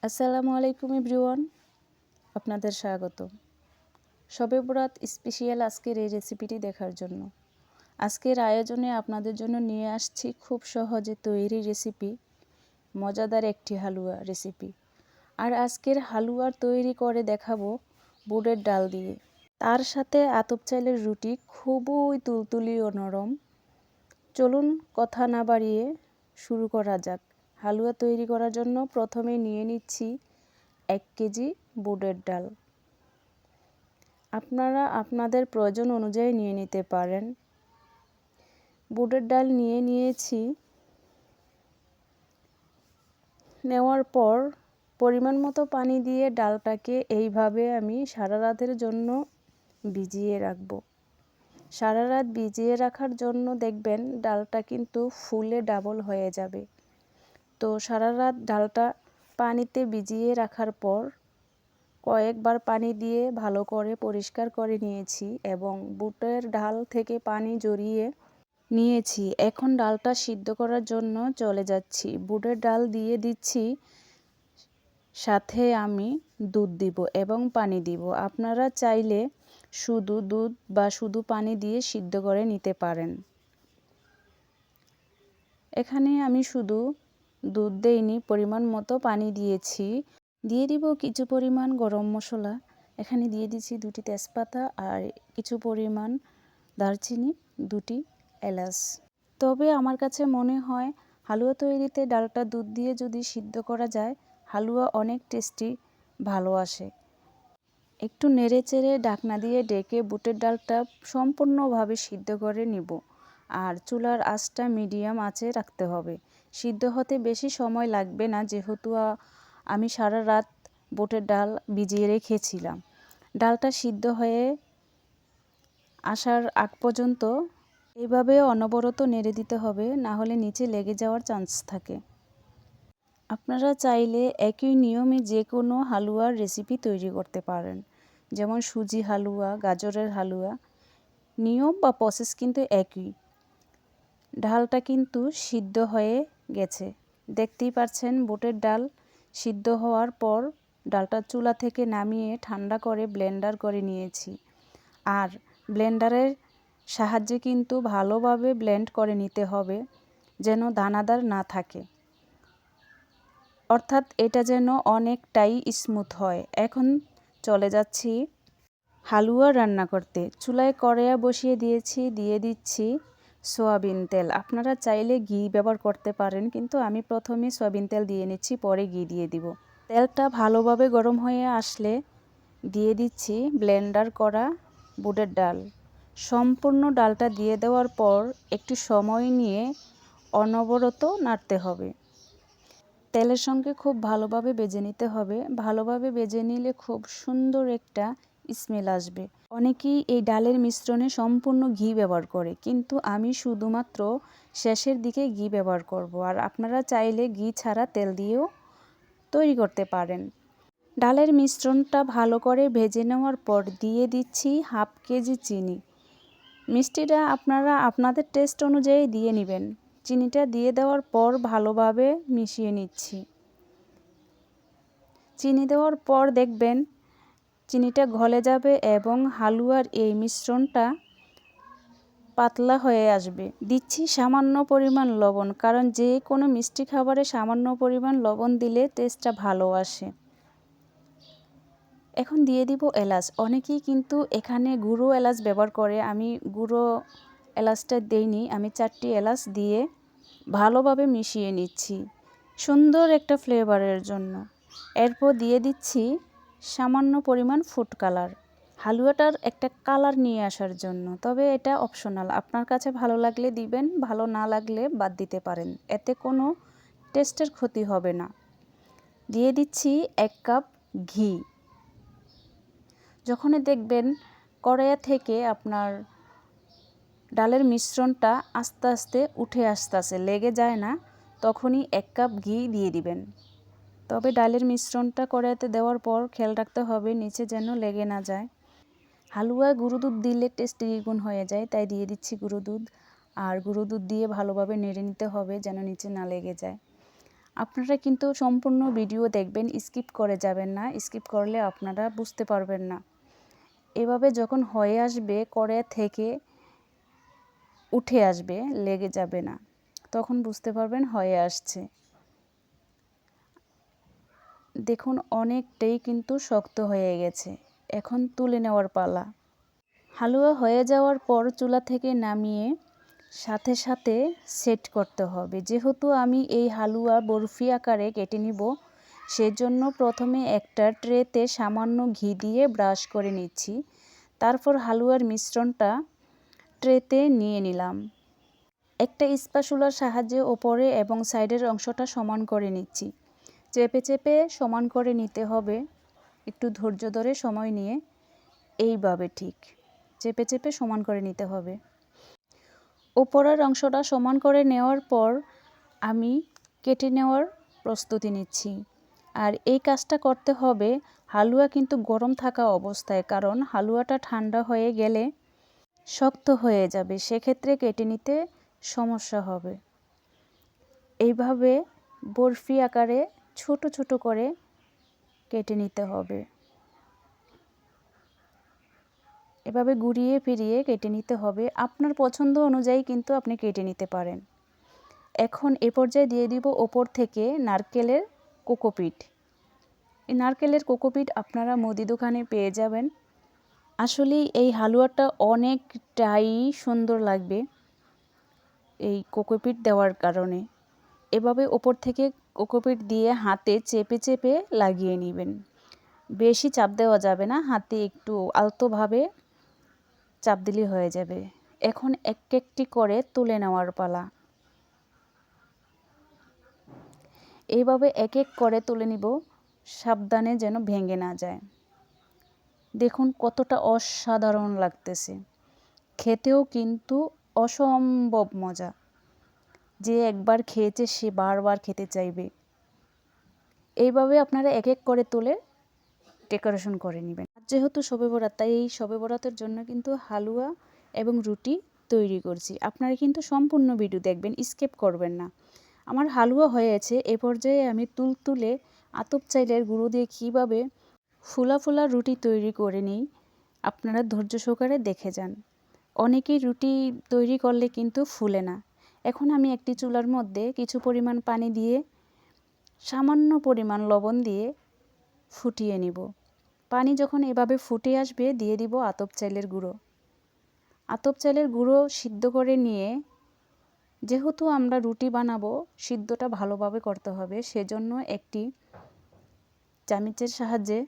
আসসালামু আলাইকুম এভরিওয়ান, আপনাদের স্বাগত। শবে বরাত স্পেশাল আজকের এই রেসিপিটি দেখার জন্য। আজকের আয়োজনে আপনাদের জন্য নিয়ে আসছি খুব সহজে তৈরি রেসিপি, মজাদার একটি হালুয়া রেসিপি। আর আজকের হালুয়ার তৈরি করে দেখাবো বুটের ডাল দিয়ে। তার সাথে আতপ চালের রুটি, খুবই তুলতুলি ও নরম। চলুন কথা না বাড়িয়ে শুরু করা যাক। হালুয়া তৈরি করার জন্য প্রথমে নিয়ে নিচ্ছি 1 কেজি বুটের ডাল। আপনারা আপনাদের প্রয়োজন অনুযায়ী নিয়ে নিতে পারেন। বুটের ডাল নিয়েছি। নেওয়ার পর পরিমাণ মতো পানি দিয়ে ডালটাকে এইভাবে আমি সারা রাতের জন্য ভিজিয়ে রাখবো। সারা রাত ভিজিয়ে রাখার জন্য দেখবেন ডালটা কিন্তু ফুলে ডাবল হয়ে যাবে। তো সারা রাত ডালটা পানিতে ভিজিয়ে রাখার পর কয়েকবার পানি দিয়ে ভালো করে পরিষ্কার করে নিয়েছি এবং বুটের ডাল থেকে পানি ঝরিয়ে নিয়েছি। এখন ডালটা সিদ্ধ করার জন্য চলে যাচ্ছি। বুটের ডাল দিয়ে দিচ্ছি, সাথে আমি দুধ দিব এবং পানি দিব। আপনারা চাইলে শুধু দুধ বা শুধু পানি দিয়ে সিদ্ধ করে নিতে পারেন। এখানে আমি শুধু দুধ দেইনি, পরিমাণ মতো পানি দিয়েছি। দিয়ে দিব কিছু পরিমাণ গরম মশলা। এখানে দিয়ে দিচ্ছি 2টি তেজপাতা আর কিছু পরিমাণ দারচিনি, 2টি এলাচ। তবে আমার কাছে মনে হয় হালুয়া তৈরিতে ডালটা দুধ দিয়ে যদি সিদ্ধ করা যায়, হালুয়া অনেক টেস্টি ভালো আসে। একটু নেড়েচেড়ে ঢাকনা দিয়ে ঢেকে বুটের ডালটা সম্পূর্ণভাবে সিদ্ধ করে নিব। আর চুলার আঁচটা মিডিয়াম আঁচে রাখতে হবে। সিদ্ধ হতে বেশি সময় লাগবে না, যেহেতু আমি সারা রাত বুটের ডাল ভিজিয়ে রেখেছিলাম। ডালটা সিদ্ধ হয়ে আসার আগ পর্যন্ত এইভাবে অনবরত নেড়ে দিতে হবে, না হলে নিচে লেগে যাওয়ার চান্স থাকে। আপনারা চাইলে একই নিয়মে যে কোনো হালুয়ার রেসিপি তৈরি করতে পারেন, যেমন সুজি হালুয়া, গাজরের হালুয়া। নিয়ম বা প্রসেস কিন্তু একই। ডালটা কিন্তু সিদ্ধ হয়ে গেছে, দেখতেই পাচ্ছেন। বুটের ডাল সিদ্ধ হওয়ার পর ডালটা চুলা থেকে নামিয়ে ঠান্ডা করে ব্লেন্ডার করে নিয়েছি। আর ব্লেন্ডারের সাহায্যে কিন্তু ভালোভাবে ব্লেন্ড করে নিতে হবে, যেন দানাদার না থাকে, অর্থাৎ এটা যেন অনেকটাই স্মুথ হয়। এখন চলে যাচ্ছি হালুয়া রান্না করতে। চুলায় কড়াইয়া বসিয়ে দিয়েছি, দিয়ে দিচ্ছি সয়াবিন তেল। আপনারা চাইলে ঘি ব্যবহার করতে পারেন, কিন্তু আমি প্রথমে সয়াবিন তেল দিয়ে নিচ্ছি, পরে ঘি দিয়ে দিব। তেলটা ভালোভাবে গরম হয়ে আসলে দিয়ে দিচ্ছি ব্লেন্ডার করা বুটের ডাল। সম্পূর্ণ ডালটা দিয়ে দেওয়ার পর একটু সময় নিয়ে অনবরত নাড়তে হবে। তেলের সঙ্গে খুব ভালোভাবে ভেজে নিতে হবে। ভালোভাবে ভেজে নিলে খুব সুন্দর একটা স্মেল আসবে। অনেকেই এই ডালের মিশ্রণে সম্পূর্ণ ঘি ব্যবহার করে, কিন্তু আমি শুধুমাত্র শেষের দিকে ঘি ব্যবহার করব। আর আপনারা চাইলে ঘি ছাড়া তেল দিয়েও তৈরি করতে পারেন। ডালের মিশ্রণটা ভালো করে ভেজে নেওয়ার পর দিয়ে দিচ্ছি 1/2 কেজি চিনি। মিষ্টিটা আপনারা আপনাদের টেস্ট অনুযায়ী দিয়ে নেবেন। চিনিটা দিয়ে দেওয়ার পর ভালোভাবে মিশিয়ে নিচ্ছি। চিনি দেওয়ার পর দেখবেন চিনিটা গলে যাবে এবং হালুয়ার এই মিশ্রণটা পাতলা হয়ে আসবে। দিচ্ছি সামান্য পরিমাণ লবণ, কারণ যে কোনো মিষ্টি খাবারে সামান্য পরিমাণ লবণ দিলে টেস্টটা ভালো আসে। এখন দিয়ে দিব এলাচ। অনেকেই কিন্তু এখানে গুঁড়ো এলাচ ব্যবহার করে, আমি গুঁড়ো এলাচটা দেইনি। আমি 4টি এলাচ দিয়ে ভালোভাবে মিশিয়ে নিচ্ছি সুন্দর একটা ফ্লেভারের জন্য। এরপর দিয়ে দিচ্ছি সামান্য পরিমাণ ফুড কালার, হালুয়াটার একটা কালার নিয়ে আসার জন্য। তবে এটা অপশনাল, আপনার কাছে ভালো লাগলে দিবেন, ভালো না লাগলে বাদ দিতে পারেন, এতে কোনো টেস্টের ক্ষতি হবে না। দিয়ে দিচ্ছি 1 কাপ ঘি। যখনই দেখবেন কড়াইয়া থেকে আপনার ডালের মিশ্রণটা আস্তে আস্তে উঠে আসতেছে, লেগে যায় না, তখনই 1 কাপ ঘি দিয়ে দিবেন। তবে ডালের মিশ্রণটা কড়াইতে দেওয়ার পর খেয়াল রাখতে হবে নিচে যেন লেগে না যায়। হালুয়ায় গুঁড়ো দুধ দিলে টেস্ট দ্বিগুণ হয়ে যায়, তাই দিয়ে দিচ্ছি গুঁড়ো দুধ। আর গুঁড়ো দুধ দিয়ে ভালোভাবে নেড়ে নিতে হবে যেন নিচে না লেগে যায়। আপনারা কিন্তু সম্পূর্ণ ভিডিও দেখবেন, স্কিপ করে যাবেন না। স্কিপ করলে আপনারা বুঝতে পারবেন না। এভাবে যখন হয়ে আসবে, কড়াই থেকে উঠে আসবে, লেগে যাবে না, তখন বুঝতে পারবেন হয়ে আসছে। দেখুন অনেকটাই কিন্তু শক্ত হয়ে গেছে। এখন তুলে নেওয়ার পালা। হালুয়া হয়ে যাওয়ার পর চুলা থেকে নামিয়ে সাথে সাথে সেট করতে হবে। যেহেতু আমি এই হালুয়া বরফি আকারে কেটে নিব, সেজন্য প্রথমে একটা ট্রেতে সামান্য ঘি দিয়ে ব্রাশ করে নিচ্ছি। তারপর হালুয়ার মিশ্রণটা ট্রেতে নিয়ে নিলাম। একটা স্প্যাচুলার সাহায্যে ওপরে এবং সাইডের অংশটা সমান করে নিচ্ছি। চেপে চেপে সমান করে নিতে হবে, একটু ধৈর্য ধরে সময় নিয়ে। এইভাবে ঠিক চেপে চেপে সমান করে নিতে হবে। ওপরের অংশটা সমান করে নেওয়ার পর আমি কেটে নেওয়ার প্রস্তুতি নিচ্ছি। আর এই কাজটা করতে হবে হালুয়া কিন্তু গরম থাকা অবস্থায়, কারণ হালুয়াটা ঠান্ডা হয়ে গেলে শক্ত হয়ে যাবে, সেক্ষেত্রে কেটে নিতে সমস্যা হবে। এইভাবে বরফি আকারে ছোট ছোট করে কেটে নিতে হবে। এভাবে ঘুরিয়ে ফিরিয়ে কেটে নিতে হবে। আপনার পছন্দ অনুযায়ী কিন্তু আপনি কেটে নিতে পারেন। এখন এ পর্যায়ে দিয়ে দিব ওপর থেকে নারকেলের কোকোপিট। এই নারকেলের কোকোপিট আপনারা মুদি দোকানে পেয়ে যাবেন। আসলে এই হালুয়াটা অনেকটাই সুন্দর লাগবে এই কোকোপিট দেওয়ার কারণে। এভাবে ওপর থেকে কোকোপিট দিয়ে হাতে চেপে চেপে লাগিয়ে নেবেন। বেশি চাপ দেওয়া যাবে না, হাতে একটু আলতোভাবে চাপ দিলে হয়ে যাবে। এখন এক একটি করে তুলে নেওয়ার পালা। এইভাবে এক এক করে তুলে নিব, সাবধানে যেন ভেঙে না যায়। দেখুন কতটা অসাধারণ লাগতেছে, খেতেও কিন্তু অসম্ভব মজা। যে একবার খেয়েছে সে বারবার খেতে চাইবে। এইভাবে আপনারা এক এক করে তুলে ডেকোরেশন করে নেবেন। যেহেতু শবে বরাত, তাই এই শবে বরাতের জন্য কিন্তু হালুয়া এবং রুটি তৈরি করছি। আপনারা কিন্তু সম্পূর্ণ ভিডিও দেখবেন, স্কিপ করবেন না। আমার হালুয়া হয়েছে, এ পর্যায়ে আমি তুলতুলে আতপ চালের গুঁড়ো দিয়ে কীভাবে ফুলা ফুলা রুটি তৈরি করে নিই আপনারা ধৈর্য সহকারে দেখে যান। অনেকেই রুটি তৈরি করলে কিন্তু ফুলে না। এখন আমি একটি চুলার মধ্যে কিছু পরিমাণ পানি দিয়ে সামান্য পরিমাণ লবণ দিয়ে ফুটিয়ে নিব। পানি যখন এভাবে ফুটে আসবে দিয়ে দিব আতপ চালের গুঁড়ো। আতপ চালের গুঁড়ো সিদ্ধ করে নিয়ে, যেহেতু আমরা রুটি বানাবো সিদ্ধটা ভালোভাবে করতে হবে, সেজন্য একটি চামচের সাহায্যে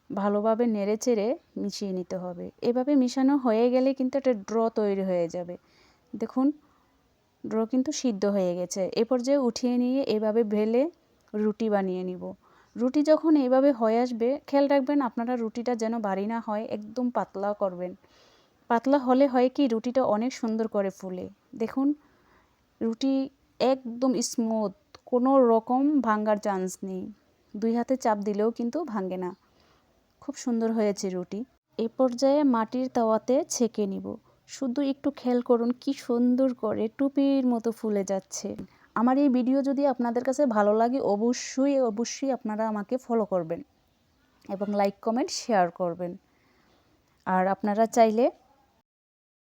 ভালোভাবে নেড়েচেড়ে মিশিয়ে নিতে হবে। এভাবে মিশানো হয়ে গেলে কিন্তু একটা ড্র তৈরি হয়ে যাবে। দেখুন ড্র কিন্তু সিদ্ধ হয়ে গেছে। এ পর্যায়ে উঠিয়ে নিয়ে এভাবে বেলে রুটি বানিয়ে নিব। রুটি যখন এইভাবে হয়ে আসবে, খেয়াল রাখবেন আপনারা রুটিটা যেন ভারী না হয়, একদম পাতলা করবেন। পাতলা হলে হয় কি রুটিটা অনেক সুন্দর করে ফুলে। দেখুন রুটি একদম স্মুথ, কোনো রকম ভাঙার চান্স নেই। দুই হাতে চাপ দিলেও কিন্তু ভাঙে না। খুব সুন্দর হয়েছে রুটি। এ পর্যায়ে মাটির তাওয়াতে ছেঁকে নিব। শুধু একটু খেয়াল করুন কি সুন্দর করে টুপির মতো ফুলে যাচ্ছে। আমার এই ভিডিও যদি আপনাদের কাছে ভালো লাগে অবশ্যই আপনারা আমাকে ফলো করবেন এবং লাইক কমেন্ট শেয়ার করবেন। আর আপনারা চাইলে